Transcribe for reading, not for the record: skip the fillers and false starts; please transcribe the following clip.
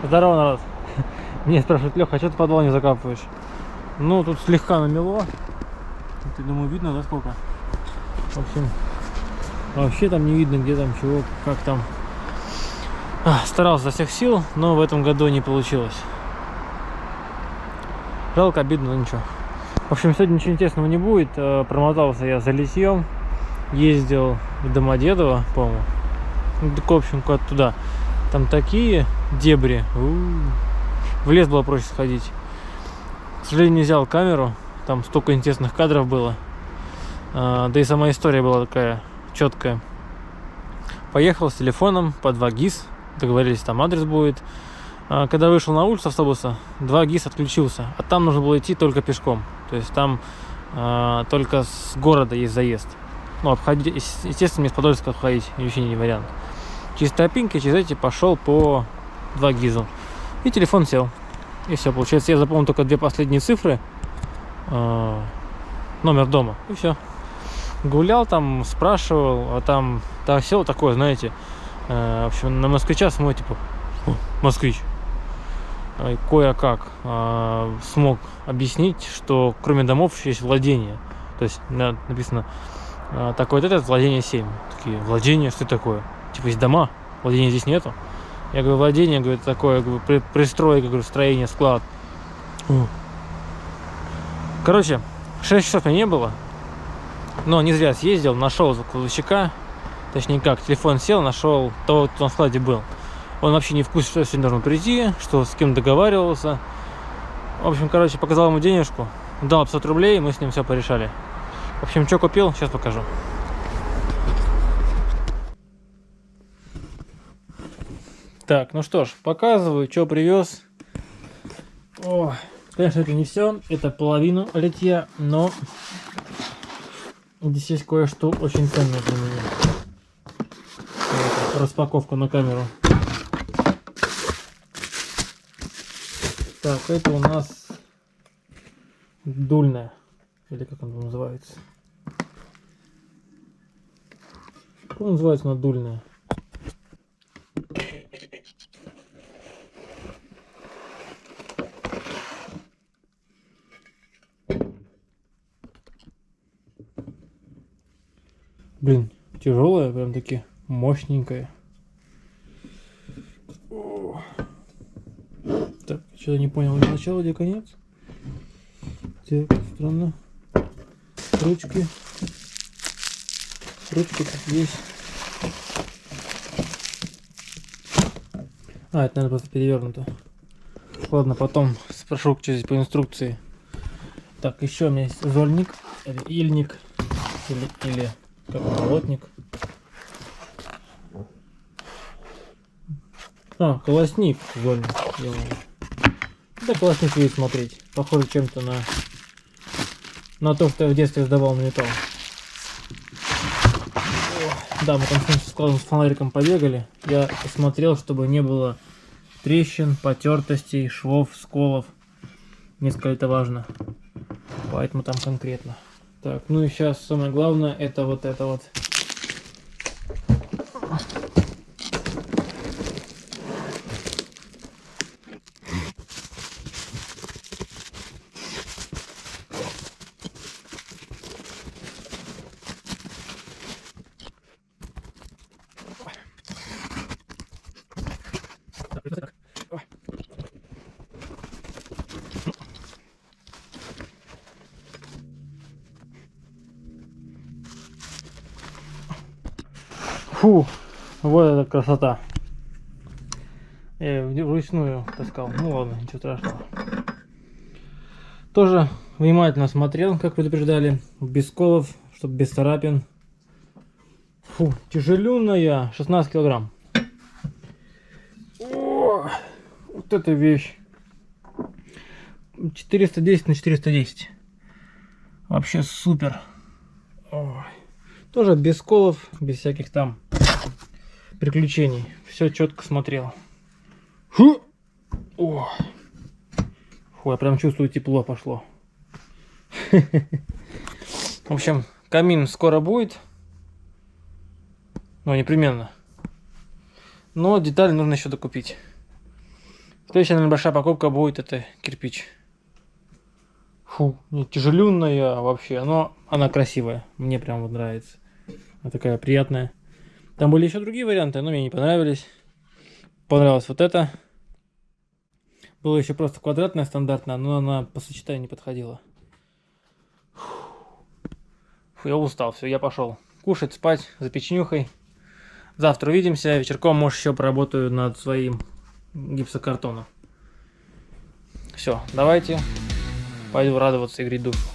Здорово, народ. Меня спрашивают: Леха, а что ты подвал не закапываешь? Ну, тут слегка намело. Ты, думаю, видно, да, сколько? В общем, вообще там не видно, где там, чего, как там. Старался со всех сил, но в этом году не получилось. Жалко, обидно, но ничего. В общем, сегодня ничего интересного не будет. Промотался я за литьем. Ездил в Домодедово, по-моему. Ну, так, в общем, куда-то туда. Там такие дебри. В лес было проще сходить. К сожалению, не взял камеру. Там столько интересных кадров было. Да и сама история была такая четкая. Поехал с телефоном по 2 ГИС. Договорились, там адрес будет. Когда вышел на улицу автобуса, 2 ГИС отключился. А там нужно было идти только пешком. То есть там только с города есть заезд. Ну, обходить, естественно, из Подольска обходить вообще не вариант. Через тропинки, через эти пошел по 2 ГИСу. И телефон сел. И все, получается, я запомнил только 2 последние цифры. Номер дома. И все. Гулял там, спрашивал, а там село такое, знаете, в общем, на москвича смог, типа, москвич. Кое-как смог объяснить, что кроме домов еще есть владение. То есть написано такое вот это владение 7. Такие, владение, что такое? Типа есть дома, владения здесь нету. Я говорю, владение, говорю, такое, говорю, пристройка, говорю, строение, склад. Короче, 6 часов меня не было. Но не зря съездил, нашел закладчика. Точнее как, телефон сел, нашел того, кто на складе был. Он вообще не в курсе, что сегодня должен прийти, что с кем договаривался. В общем, короче, показал ему денежку, дал 500 рублей, мы с ним все порешали. В общем, что купил, сейчас покажу. Так, ну что ж, показываю, что привез. О, конечно, это не все, это половину литья, но здесь есть кое-что очень ценное для меня. Распаковка на камеру. Так, это у нас дульная, или как она называется? Как называется она, дульная? Блин, тяжелая, прям таки мощненькая. Так, что-то не понял, где начало, где конец. Так, странно. Ручки. Ручки тут есть. Это, наверное, просто перевернуто. Ладно, потом спрошу, что здесь по инструкции. Так, еще у меня есть зольник, или ильник, или как болотник. Колосник зольник. Да, колосник будет смотреть. Похоже чем-то на то, что я в детстве сдавал на металл. Да, мы там с складом с фонариком побегали. Я смотрел, чтобы не было трещин, потертостей, швов, сколов. Несколько это важно. Поэтому там конкретно. Так, ну и сейчас самое главное, это вот это вот. Фу, вот эта красота. Я вручную таскал. Ну ладно, ничего страшного. Тоже внимательно смотрел, как предупреждали. Без сколов, чтобы без царапин. Фу, тяжелюная, 16 килограмм. О, вот эта вещь. 410 на 410. Вообще супер. Ой. Тоже без сколов, без всяких там приключений. Все четко смотрел. Фу, я прям чувствую, тепло пошло. В общем, камин скоро будет. Ну, непременно. Но детали нужно еще докупить. Следующая, наверное, большая покупка будет это кирпич. Фу, не тяжеленная вообще, но она красивая. Мне прям вот нравится. Она такая приятная. Там были еще другие варианты, но мне не понравились. Понравилось вот это. Было еще просто квадратная, стандартная, но она по сочетанию не подходила. Фу, я устал, все, я пошел кушать, спать, за печенюхой. Завтра увидимся, вечерком, может, еще поработаю над своим гипсокартоном. Все, давайте, пойду радоваться и греть душу.